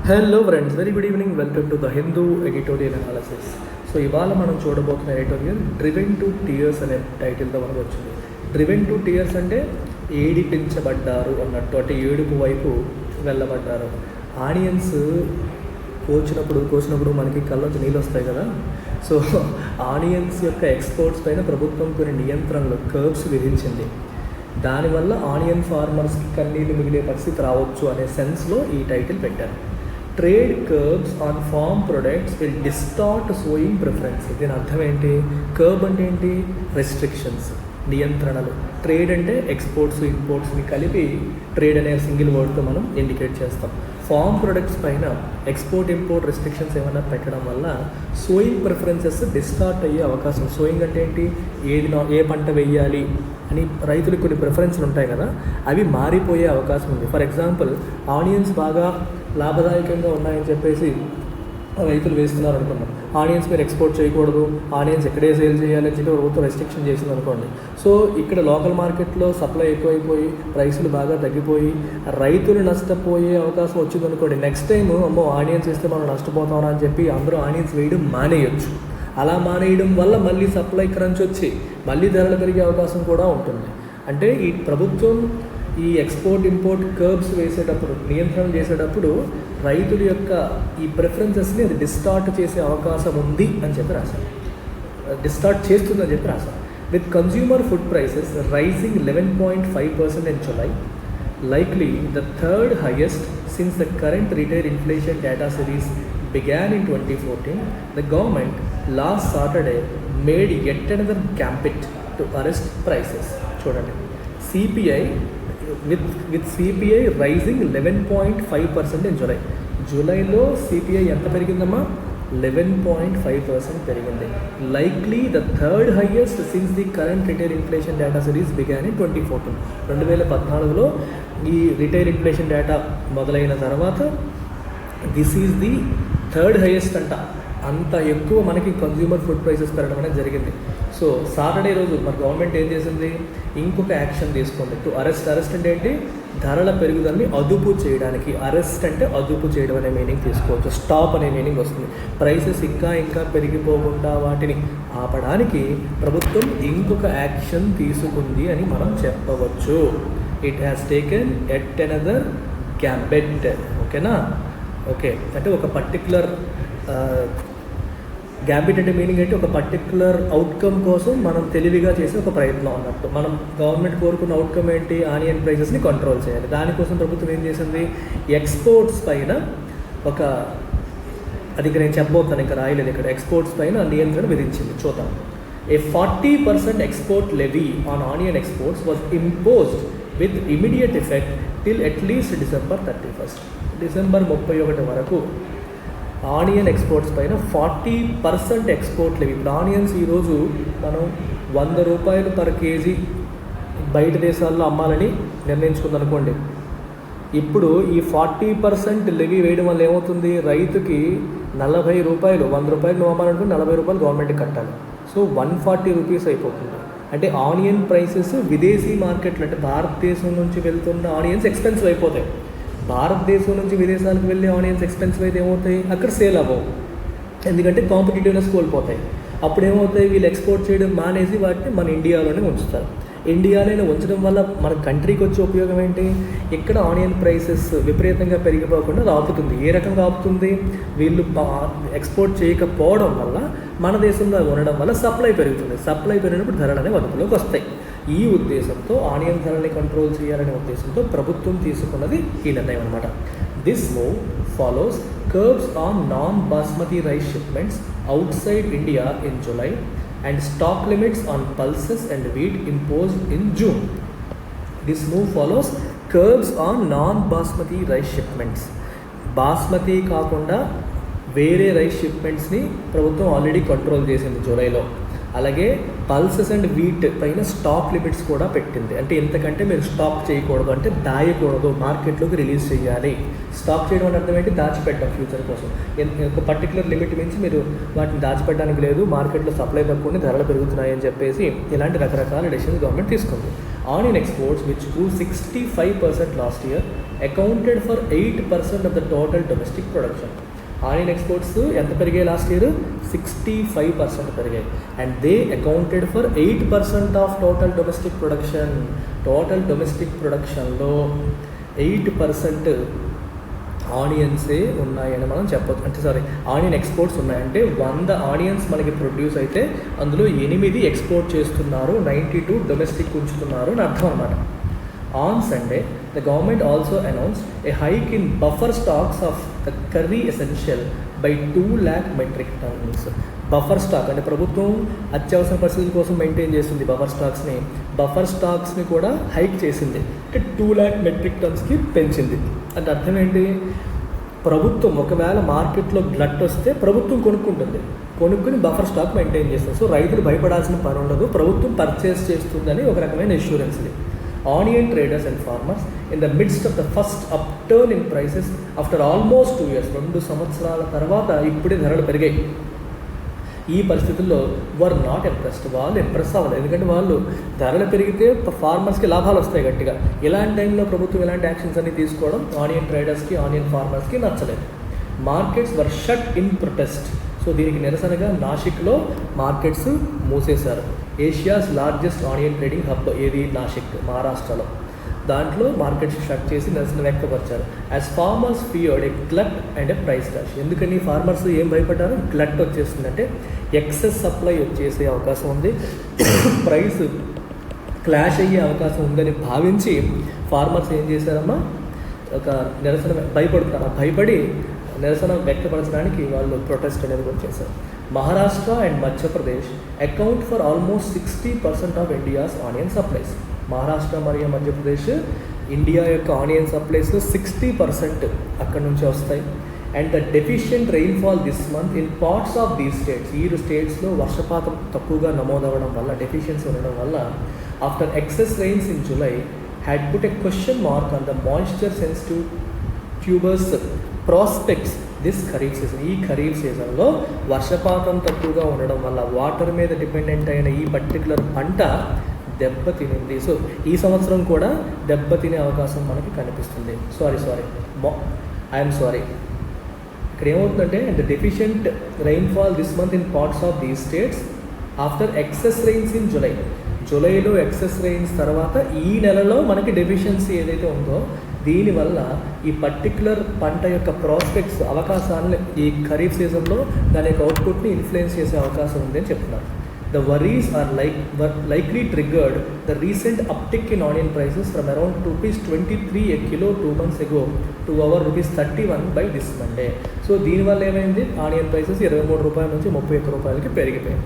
Hello friends, very good evening. Welcome to the Hindu editorial analysis. So ఇవాళ మనం చూడబోతున్న editorial driven to tears అనే టైటిల్తో మనకు వచ్చింది. డ్రివెన్ టు టీయర్స్ అంటే ఏడిపించబడ్డారు అన్నట్టు, అంటే ఏడుపు వైపు వెళ్ళబడ్డారు. ఆనియన్స్ కోసినప్పుడు మనకి కళ్ళొచ్చి నీళ్ళు వస్తాయి కదా. సో ఆనియన్స్ యొక్క ఎక్స్పోర్ట్స్ పైన ప్రభుత్వం కొన్ని నియంత్రణలు, కర్బ్స్ విధించింది. దానివల్ల ఆనియన్ ఫార్మర్స్కి కన్నీళ్ళు మిగిలే పరిస్థితి రావచ్చు అనే సెన్స్లో ఈ టైటిల్ పెట్టారు. Trade curbs on farm products will distort sowing preference. దీని అర్థం ఏంటి? కర్బ్ అంటే ఏంటి? రెస్ట్రిక్షన్స్, నియంత్రణలు. ట్రేడ్ అంటే ఎక్స్పోర్ట్స్, ఇంపోర్ట్స్ని కలిపి ట్రేడ్ అనే సింగిల్ వర్డ్తో మనం ఇండికేట్ చేస్తాం. ఫార్మ్ ప్రొడక్ట్స్ పైన ఎక్స్పోర్ట్ ఇంపోర్ట్ రెస్ట్రిక్షన్స్ ఏమైనా పెట్టడం వల్ల సోయింగ్ ప్రిఫరెన్సెస్ డిస్టార్ట్ అయ్యే అవకాశం. సోయింగ్ అంటే ఏంటి? ఏ పంట వేయాలి అని రైతులకు కొన్ని ప్రిఫరెన్స్లు ఉంటాయి కదా, అవి మారిపోయే అవకాశం ఉంది. ఫర్ ఎగ్జాంపుల్, ఆనియన్స్ బాగా లాభదాయకంగా ఉన్నాయని చెప్పేసి రైతులు వేస్తున్నారు అనుకున్నాం. ఆనియన్స్ మీరు ఎక్స్పోర్ట్ చేయకూడదు, ఆనియన్స్ ఎక్కడే సేల్ చేయాలని చెప్పి ప్రభుత్వం రెస్ట్రిక్షన్ చేసింది అనుకోండి. సో ఇక్కడ లోకల్ మార్కెట్లో సప్లై ఎక్కువైపోయి ప్రైసులు బాగా తగ్గిపోయి రైతులు నష్టపోయే అవకాశం వచ్చింది అనుకోండి. నెక్స్ట్ టైం అమ్మో ఆనియన్స్ వేస్తే మనం నష్టపోతామని అని చెప్పి అందరూ ఆనియన్స్ వేయడం మానేయచ్చు. అలా మానేయడం వల్ల మళ్ళీ సప్లై క్రంచ్ వచ్చి మళ్ళీ ధరలు పెరిగే అవకాశం కూడా ఉంటుంది. అంటే ఈ ప్రభుత్వం ఈ ఎక్స్పోర్ట్ ఇంపోర్ట్ కర్బ్స్ వేసేటప్పుడు, నియంత్రణ చేసేటప్పుడు రైతుల యొక్క ఈ ప్రిఫరెన్సెస్ని అది డిస్టార్ట్ చేసే అవకాశం ఉంది అని చెప్పి రాశారు. డిస్టార్ట్ చేస్తుందని చెప్పి రాశారు. With consumer food prices rising 11.5% in July, likely the third highest since the current retail inflation data series began in 2014, the government last Saturday made yet another gambit to arrest prices. చూడండి, CPI with CPI rising 11.5% in July. జూలైలో CPI ఎంత పెరిగిందమ్మా? 11.5% పెరిగింది. Likely the third highest since the current retail inflation data series began in 2014. 2014లో ఈ retail inflation data మొదలైన తర్వాత this is the third highest అంట. అంత ఎక్కువ మనకి కన్స్యూమర్ ఫుడ్ ప్రైసెస్ పెరగడం అనేది జరిగింది. సో సాటర్డే రోజు మన గవర్నమెంట్ ఏం చేసింది? ఇంకొక యాక్షన్ తీసుకుంది. టు అరెస్ట్ అంటే ఏంటి? ధరల పెరుగుదలని అదుపు చేయడానికి. అరెస్ట్ అంటే అదుపు చేయడం అనే మీనింగ్ తీసుకోవచ్చు. స్టాప్ అనే మీనింగ్ వస్తుంది. ప్రైసెస్ ఇంకా పెరిగిపోకుండా వాటిని ఆపడానికి ప్రభుత్వం ఇంకొక యాక్షన్ తీసుకుంది అని మనం చెప్పవచ్చు. It has taken at another gambit. ఓకేనా? ఓకే, అంటే ఒక పర్టిక్యులర్ గ్యాంబిట్ అంటే మీనింగ్ ఏంటి? ఒక పర్టిక్యులర్ అవుట్కమ్ కోసం మనం తెలివిగా చేసే ఒక ప్రయత్నం అన్నట్టు. మనం గవర్నమెంట్ కోరుకున్న అవుట్కమ్ ఏంటి? ఆనియన్ ప్రైసెస్ని కంట్రోల్ చేయాలి. దానికోసం ప్రభుత్వం ఏం చేసింది? ఎక్స్పోర్ట్స్ పైన అది నేను చెప్పబోతున్నాను, ఇంకా రాయలేదు ఇక్కడ. ఎక్స్పోర్ట్స్ పైన నియంత్రణ విధించింది. చూద్దాం. ఏ 40% export levy on onion exports was imposed with immediate effect till at least December 31. December 31 వరకు ఆనియన్ ఎక్స్పోర్ట్స్ పైన 40% ఎక్స్పోర్ట్ లెవీ. ఇప్పుడు ఆనియన్స్ ఈరోజు మనం 100 రూపాయలు పర్ కేజీ బయట దేశాల్లో అమ్మాలని నిర్ణయించుకుందనుకోండి. ఇప్పుడు ఈ 40% లెవీ వేయడం వల్ల ఏమవుతుంది? రైతుకి 40 రూపాయలు, 100 రూపాయలు నువ్వు అమ్మాలనుకుంటే 40 రూపాయలు గవర్నమెంట్కి కట్టాలి. సో 140 రూపీస్ అయిపోతుంది. అంటే ఆనియన్ ప్రైసెస్ విదేశీ మార్కెట్లు, అంటే భారతదేశం నుంచి వెళ్తున్న ఆనియన్స్ ఎక్స్పెన్సివ్ అయిపోతాయి. భారతదేశం నుంచి విదేశాలకు వెళ్ళే ఆనియన్స్ ఎక్స్పెన్సివ్ అయితే ఏమవుతాయి? అక్కడ సేల్ అవ్వవు, ఎందుకంటే కాంపిటేటివ్నెస్ కోల్పోతాయి. అప్పుడు ఏమవుతాయి? వీళ్ళు ఎక్స్పోర్ట్ చేయడం మానేసి వాటిని మన ఇండియాలోనే ఉంచుతారు. ఇండియాలోనే ఉంచడం వల్ల మన కంట్రీకి వచ్చే ఉపయోగం ఏంటి? ఇక్కడ ఆనియన్ ప్రైసెస్ విపరీతంగా పెరిగిపోకుండా అది ఆపుతుంది. ఏ రకంగా ఆపుతుంది? వీళ్ళు ఎక్స్పోర్ట్ చేయకపోవడం వల్ల మన దేశంలో ఉండడం వల్ల సప్లై పెరుగుతుంది. సప్లై పెరిగినప్పుడు ధరలు అనేవి అదుపులోకి వస్తాయి. ఈ ఉద్దేశంతో ఆనియన్ ధరల్ని కంట్రోల్ చేయాలనే ఉద్దేశంతో ప్రభుత్వం తీసుకున్నది ఈ నిర్ణయం అనమాట. This move follows curbs on non basmati rice shipments outside India in July and stock limits on pulses and wheat imposed in June. This move follows curbs on non basmati rice shipments. Basmati కాకుండా వేరే rice షిప్మెంట్స్ని ప్రభుత్వం already control చేసింది జూలైలో. అలాగే pulses and wheat పైన stock limits కూడా పెట్టింది. అంటే ఎంతకంటే మీరు స్టాక్ చేయకూడదు, అంటే దాయకూడదు, మార్కెట్లోకి రిలీజ్ చేయాలి. స్టాక్ చేయడం అంటే అర్థం ఏంటి? దాచిపెట్టడం ఫ్యూచర్ కోసం. ఒక పర్టికులర్ లిమిట్ మించి మీరు వాటిని దాచిపెట్టడానికి లేదు, మార్కెట్లో సప్లై తక్కువ, ధరలు పెరుగుతున్నాయి అని చెప్పేసి ఇలాంటి రకరకాల డెసిషన్స్ గవర్నమెంట్ తీసుకుంది. Onion exports which grew 65% last year accounted for 8% of the total domestic production. Onion exports ఎంత పెరిగాయి లాస్ట్ ఇయర్? 65% పెరిగాయి. And they accounted for 8% of total domestic production. Total domestic ప్రొడక్షన్లో 8% ఆనియన్సే ఉన్నాయని మనం చెప్పొచ్చు. అంటే ఆనియన్ ఎక్స్పోర్ట్స్ ఉన్నాయంటే 100 ఆనియన్స్ మనకి ప్రొడ్యూస్ అయితే అందులో 8 ఎక్స్పోర్ట్ చేస్తున్నారు, 92 డొమెస్టిక్ ఉంచుతున్నారు అని అర్థం అన్నమాట. On Sunday the government also announced a hike in buffer stocks of the curry essential by 2 lakh metric tons. Buffer stock అంటే ప్రభుత్వం అత్యవసర పరిస్థితుల కోసం మెయింటైన్ చేస్తుంది బఫర్ స్టాక్స్ని కూడా హైక్ చేసింది. అంటే 2 lakh మెట్రిక్ టన్స్కి పెంచింది. అంటే అర్థం ఏంటి? ప్రభుత్వం ఒకవేళ మార్కెట్లో గ్లట్ వస్తే ప్రభుత్వం కొనుక్కుని బఫర్ స్టాక్ మెయింటైన్ చేస్తుంది. సో రైతులు భయపడాల్సిన పని ఉండదు, ప్రభుత్వం పర్చేస్ చేస్తుందని ఒక రకమైన ఇన్సూరెన్స్ ఇది. Onion traders and farmers in the midst of the first upturn in prices after almost 2 years, 2 సంవత్సరాల తర్వాత ఇప్పుడే ధరలు పెరిగాయి. ఈ పరిస్థితుల్లో వర్ నాట్ ఇంప్రెస్డ్. వాళ్ళు ఇంప్రెస్ అవ్వలేదు, ఎందుకంటే వాళ్ళు ధరలు పెరిగితే ఫార్మర్స్కి లాభాలు వస్తాయి గట్టిగా. ఇలాంటి టైంలో ప్రభుత్వం ఇలాంటి యాక్షన్స్ అన్ని తీసుకోవడం ఆనియన్ ట్రేడర్స్కి, ఆనియన్ ఫార్మర్స్కి నచ్చలేదు. Markets were shut in protest. So దీనికి నిరసనగా నాసిక్లో మార్కెట్స్ మూసేశారు. Asia's largest onion trading hub ఏది? నాసిక్, మహారాష్ట్రలో. దాంట్లో మార్కెట్స్ షట్ చేసి నిరసన వ్యక్తపరిచారు. As farmers feared a glut and a price crash. ఎందుకని ఫార్మర్స్ ఏం భయపడ్డారు? గ్లట్ వచ్చేస్తుందంటే ఎక్సెస్ సప్లై వచ్చేసే అవకాశం ఉంది, ప్రైస్ క్లాష్ అయ్యే అవకాశం ఉందని భావించి ఫార్మర్స్ ఏం చేశారమ్మా, ఒక నిరసన భయపడి నిరసన వ్యక్తపరచడానికి వాళ్ళు ప్రొటెస్ట్ అనేది వచ్చేసారు. Maharashtra and Madhya Pradesh account for almost 60% of India's onion supplies. Maharashtra మరియు మధ్యప్రదేశ్ ఇండియా యొక్క ఆనియన్ సప్లైస్లో 60% అక్కడ నుంచి వస్తాయి. And the deficient rainfall this month in parts of these states, ఈ స్టేట్స్లో వర్షపాతం తక్కువగా నమోదవడం వల్ల, డెఫిషియన్సీ ఉండడం వల్ల, after excess rains in July had put a question mark on the moisture sensitive tubers prospects this kharif season. ఈ ఖరీఫ్ సీజన్లో వర్షపాతం తక్కువగా ఉండడం వల్ల వాటర్ మీద డిపెండెంట్ అయిన ఈ పర్టికులర్ పంట దెబ్బతినింది. సో ఈ సంవత్సరం కూడా దెబ్బతినే అవకాశం మనకి కనిపిస్తుంది. ఐఎమ్ సారీ ఇక్కడ ఏమవుతుందంటే the deficient rainfall this month in parts of these states after excess rains in జూలైలో ఎక్సెస్ రెయిన్స్ తర్వాత ఈ నెలలో మనకి డెఫిషియన్సీ ఏదైతే ఉందో దీనివల్ల ఈ పర్టిక్యులర్ పంట యొక్క ప్రాస్పెక్ట్స్, అవకాశాలను ఈ ఖరీఫ్ సీజన్లో దాని యొక్క అవుట్పుట్ని ఇన్ఫ్లుయెన్స్ చేసే అవకాశం ఉంది అని చెప్తున్నారు. The worries are likely triggered the recent uptick in onion prices from around ₹23 a kilo 2 months ago to over ₹31 by this Monday. So దీనివల్ల ఏమైంది? ఆనియన్ ప్రైసెస్ ₹23 నుంచి ₹31 పెరిగిపోయాయి.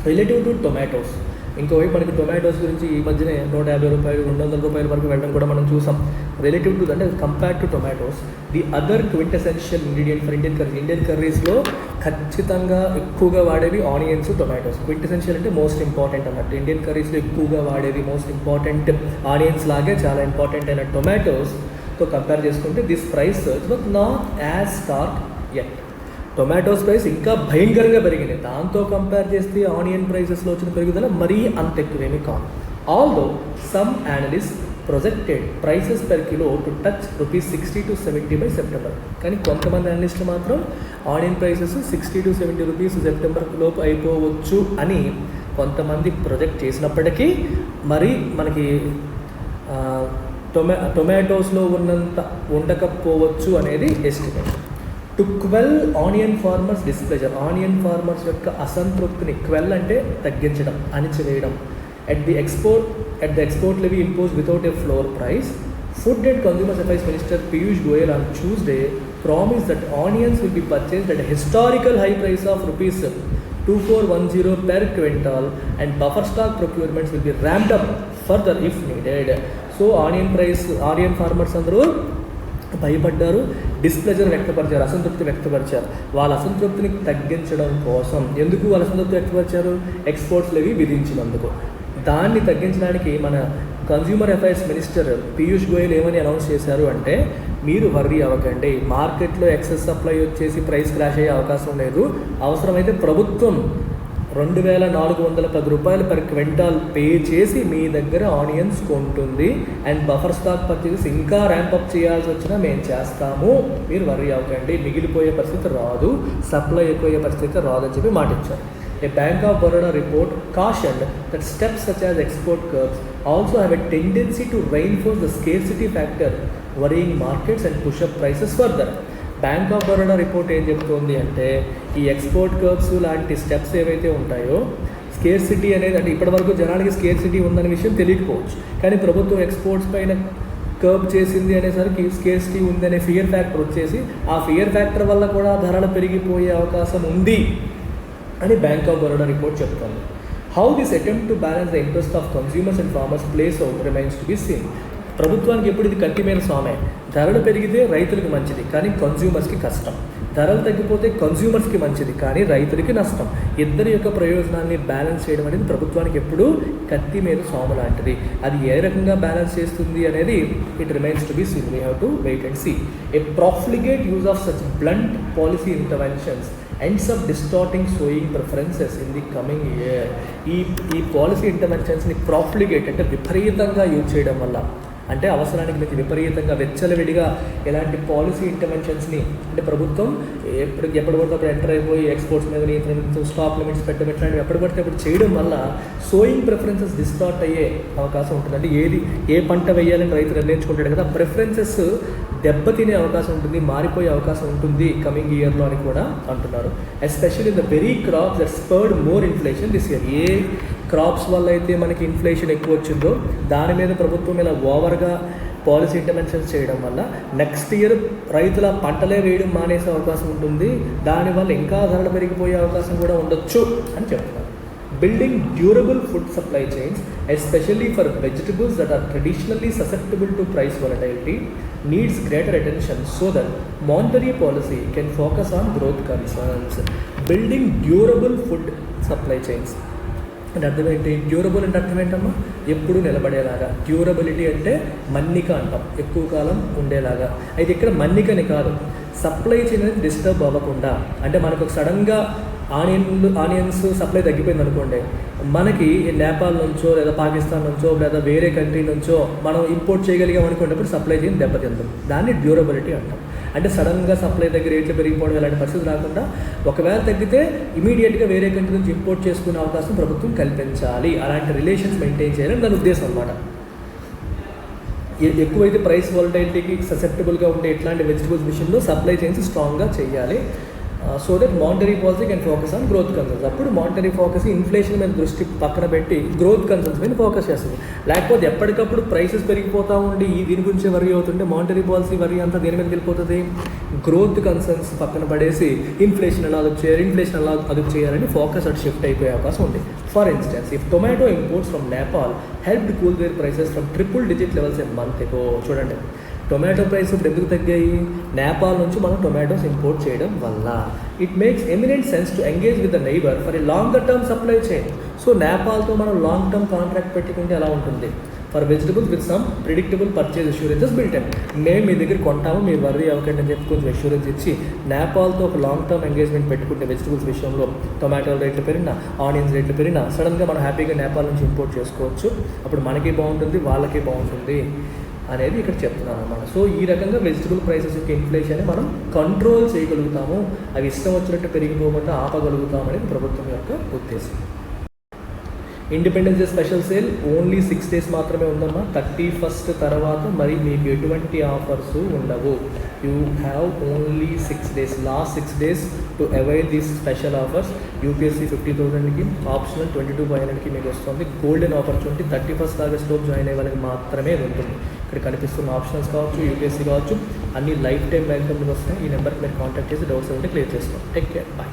రిలేటివ్ టు టొమాటోస్, ఇంకోవైపు మనకి టొమాటోస్ గురించి ఈ మధ్యనే ₹150, ₹200 వరకు వెళ్ళడం కూడా మనం చూసాం. రిలేటివ్ టు అంటే compare to tomatoes, the other quintessential ingredient for Indian కర్రీస్లో ఖచ్చితంగా ఎక్కువగా వాడేవి ఆనియన్స్, టొమాటోస్. క్వింటెసెన్షియల్ అంటే మోస్ట్ ఇంపార్టెంట్ అన్నట్టు. ఇండియన్ కర్రీస్లో ఎక్కువగా వాడేవి మోస్ట్ ఇంపార్టెంట్ ఆనియన్స్ లాగే చాలా ఇంపార్టెంట్ అయిన టొమాటోస్తో కంపేర్ చేసుకుంటే this price was not as stark yet. Tomatoes price ఇంకా భయంకరంగా పెరిగింది. దాంతో కంపేర్ చేస్తే ఆనియన్ ప్రైసెస్లో వచ్చిన పెరుగుదల మరీ అంత ఎక్కువేమీ కాదు. Although some analyst projected prices per kilo to touch ₹60 to ₹70 by September. కానీ కొంతమంది అనలిస్టులు మాత్రం ఆనియన్ ప్రైసెస్ ₹60 to ₹70 సెప్టెంబర్ లోపు అయిపోవచ్చు అని కొంతమంది ప్రొజెక్ట్ చేసినప్పటికీ మరి మనకి టొమాటోస్లో ఉన్నంత ఉండకపోవచ్చు అనేది estimate. To quell onion farmers displeasure, onion farmers యొక్క అసంతృప్తిని, క్వెల్ అంటే తగ్గించడం, అణిచివేయడం. At the export levy imposed without a floor price, Food and Consumer Affairs Minister Piyush Goyal on Tuesday promised that onions will be purchased at a historical high price of ₹2410 per quintal and buffer stock procurements will be ramped up further if needed. So onion farmers అందరూ భయపడ్డారు, displeasure వ్యక్తపరిచారు, అసంతృప్తి వ్యక్తపరిచారు. వాళ్ళ అసంతృప్తిని తగ్గించడం కోసం, ఎందుకు వాళ్ళ అసంతృప్తి వ్యక్తపరిచారు? Exports levy విధించినందుకు. దాన్ని తగ్గించడానికి మన consumer affairs minister Piyush Goyal ఏమని అనౌన్స్ చేశారు అంటే, మీరు వర్రీ అవ్వకండి, మార్కెట్లో ఎక్సెస్ సప్లై వచ్చేసి ప్రైస్ క్రాష్ అయ్యే అవకాశం లేదు, అవసరమైతే ప్రభుత్వం ₹2,410 పర్ క్వింటాల్ పే చేసి మీ దగ్గర ఆనియన్స్ కొంటుంది. అండ్ బఫర్ స్టాక్ పర్చేసెస్ ఇంకా ర్యాంపప్ చేయాల్సి వచ్చినా మేము చేస్తాము, మీరు వర్రీ అవ్వకండి, మిగిలిపోయే పరిస్థితి రాదు, సప్లై ఎక్కువయ్యే పరిస్థితి రాదని చెప్పి మాట ఇచ్చారు. A Bank of Baroda report cautioned that steps such as export curbs also have a tendency to reinforce the scarcity factor, worrying markets and push up prices further. Bank of Baroda report ఏం చెప్తుంది అంటే ఈ export curbs లాంటి steps ఏవైతే ఉంటాయో, scarcity అనేది అంటే ఇప్పటివరకు జనానికి స్కేర్సిటీ ఉందనే విషయం తెలియకపోవచ్చు, కానీ ప్రభుత్వం ఎక్స్పోర్ట్స్ పైన కర్బ్ చేసింది అనేసరికి స్కేర్సిటీ ఉంది అనే ఫియర్ ఫ్యాక్టర్ వచ్చేసి ఆ ఫియర్ ఫ్యాక్టర్ వల్ల కూడా ధరలు పెరిగిపోయే అవకాశం ఉంది అని బ్యాంక్ ఆఫ్ బరోడా రిపోర్ట్ చెప్తుంది. How this attempt to balance the interest of consumers and farmers place out remains to be scene. ప్రభుత్వానికి ఎప్పుడు ఇది కత్తిమీద స్వామే, ధరలు పెరిగితే రైతులకు మంచిది కానీ కన్స్యూమర్స్కి కష్టం, ధరలు తగ్గిపోతే కన్స్యూమర్స్కి మంచిది కానీ రైతులకి నష్టం. ఇద్దరి యొక్క ప్రయోజనాన్ని బ్యాలెన్స్ చేయడం అనేది ప్రభుత్వానికి ఎప్పుడూ కత్తి మీద స్వాము లాంటిది. అది ఏ రకంగా బ్యాలెన్స్ చేస్తుంది అనేది it remains to be seen. We have to wait and see. A profligate use of such blunt policy interventions ends up distorting sowing preferences in the coming year. ఈ పాలసీ ఇంటర్వెన్షన్స్ని ప్రాఫ్లిగేట్ అంటే విపరీతంగా యూజ్ చేయడం వల్ల, అంటే అవసరానికి మించి విపరీతంగా వెచ్చలవిడిగా ఎలాంటి పాలసీ ఇంటర్వెన్షన్స్ని అంటే ప్రభుత్వం ఎప్పుడు పడితే అప్పుడు ఎంటర్ అయిపోయి ఎక్స్పోర్ట్స్ మీద నియంత్రణ, స్టాప్ లిమిట్స్ పెట్టడం ఇట్లాంటివి ఎప్పుడు పడితే అప్పుడు చేయడం వల్ల సోయింగ్ ప్రిఫరెన్సెస్ డిస్టార్ట్ అయ్యే అవకాశం ఉంటుంది. అంటే ఏ పంట వేయాలని రైతు నిర్ణయించుకుంటాడు కదా, ప్రిఫరెన్సెస్ దెబ్బతినే అవకాశం ఉంటుంది, మారిపోయే అవకాశం ఉంటుంది కమింగ్ ఇయర్లో అని కూడా అంటున్నారు. Especially the very crops that spurred more inflation this year. ఏ క్రాప్స్ వల్ల అయితే మనకి ఇన్ఫ్లేషన్ ఎక్కువ వచ్చిందో దాని మీద ప్రభుత్వం ఇలా ఓవర్గా పాలసీ ఇంటర్వెన్షన్స్ చేయడం వల్ల నెక్స్ట్ ఇయర్ రైతుల పంటలే వేయడం మానేసే అవకాశం ఉంటుంది, దానివల్ల ఇంకా ధరలు పెరిగిపోయే అవకాశం కూడా ఉండొచ్చు అని చెప్తున్నారు. Building durable food supply chains, especially for vegetables that are traditionally susceptible to price volatility, needs greater attention so that monetary policy can focus on growth concerns. Building durable food supply chains అంటే అర్థం ఏంటి? Durable అంటే అర్థం ఏంటమ్మా? ఎప్పుడు నిలబడేలాగా. Durability అంటే మన్నిక అంటాం, ఎక్కువ కాలం ఉండేలాగా. అయితే ఇక్కడ మన్నికని కాదు, సప్లై చైన్ అనేది డిస్టర్బ్ అవ్వకుండా. అంటే మనకు సడన్గా ఆనియన్స్ సప్లై తగ్గిపోయింది అనుకోండి, మనకి నేపాల్ నుంచో లేదా పాకిస్తాన్ నుంచో లేదా వేరే కంట్రీ నుంచో మనం ఇంపోర్ట్ చేయగలిగాం అనుకున్నప్పుడు సప్లై చైన్ దెబ్బతింటుంది. దాన్ని డ్యూరబిలిటీ అంటాం. అంటే సడన్గా సప్లై దగ్గర రేట్లు పెరిగిపోవడం ఇలాంటి పరిస్థితి రాకుండా ఒకవేళ తగ్గితే ఇమీడియట్గా వేరే కంట్రీ నుంచి ఇంపోర్ట్ చేసుకునే అవకాశం ప్రభుత్వం కల్పించాలి. అలాంటి రిలేషన్స్ మెయింటైన్ చేయాలని దాని ఉద్దేశం అన్నమాట. ఎక్కువైతే ప్రైస్ వాలటైలిటీకి ససెప్టబుల్గా ఉండే ఇట్లాంటి వెజిటబుల్స్ విషయంలో సప్లై చైన్స్ స్ట్రాంగ్గా చేయాలి. So that monetary policy can focus on growth concerns. అప్పుడు మానిటరీ ఫోకస్ ఇన్ఫ్లేషన్ మీద దృష్టి పక్కన పెట్టి గ్రోత్ కన్సర్న్స్ మీద ఫోకస్ చేస్తుంది. లేకపోతే ఎప్పటికప్పుడు ప్రైసెస్ పెరిగిపోతూ ఉండి దీని గురించి వరీ అవుతుంటే మానిటరీ పాలసీ వరీ అంతా దేని మీద వెళ్ళిపోతుంది? గ్రోత్ కన్సర్న్స్ పక్కన పడేసి ఇన్ఫ్లేషన్ ఎలా అదుపు చేయాలని ఫోకస్ అటు షిఫ్ట్ అయిపోయే అవకాశం ఉంది. For instance, if tomato imports from Nepal helped cool their prices from triple digit levels a month ago. చూడండి, టొమాటో ప్రైస్ ఇప్పుడు ఎందుకు తగ్గాయి? నేపాల్ నుంచి మనం టొమాటోస్ ఇంపోర్ట్ చేయడం వల్ల. It makes eminent sense to engage with the neighbour for a longer term supply chain. So నేపాల్తో మనం లాంగ్ టర్మ్ కాంట్రాక్ట్ పెట్టుకుంటే ఎలా ఉంటుంది? For vegetables with some predictable purchase assurances built in. మేము మీ దగ్గర కొంటాము, మీరు వర్రీ అవ్వకండి అని చెప్పి కొంచెం అష్యూరెన్స్ ఇచ్చి నేపాల్తో ఒక లాంగ్ టర్మ్ ఎంగేజ్మెంట్ పెట్టుకుంటే వెజిటబుల్స్ విషయంలో టొమాటో రేట్లు పెరిగినా, ఆనియన్స్ రేట్లు పెరిగినా సడన్గా మనం హ్యాపీగా నేపాల్ నుంచి ఇంపోర్ట్ చేసుకోవచ్చు. అప్పుడు మనకి బాగుంటుంది, వాళ్ళకి బాగుంటుంది అనేది ఇక్కడ చెప్తున్నాను అన్నమాట. సో ఈ రకంగా వెజిటబుల్ ప్రైసెస్ యొక్క ఇన్ఫ్లేషన్ మనం కంట్రోల్ చేయగలుగుతాము, అవి ఇష్టం వచ్చినట్టు పెరిగిపోకుండా ఆపగలుగుతాము అనేది ప్రభుత్వం యొక్క ఉద్దేశం. Independence day special sale only 6 days మాత్రమే ఉందమ్మా. 31st తర్వాత మరి మీకు ఎటువంటి ఆఫర్స్ ఉండవు. You have only 6 days, last 6 days to avail these special offers. UPSC 50,000కి, ఆప్షనల్ 22,500కి మీకు వస్తుంది. Golden opportunity 31st August join అయ్యే వాళ్ళకి మాత్రమే ఉంటుంది. ఇక్కడ కనిపిస్తున్న ఆప్షన్స్ కావచ్చు, యూపీఎస్సీ కావచ్చు, అన్ని లైఫ్ టైం వెల్కమ్ వస్తాయి. ఈ నెంబర్కి మీరు కాంటాక్ట్ చేసి డౌట్స్ ఉంటే క్లియర్ చేసుకోండి. Take care, bye.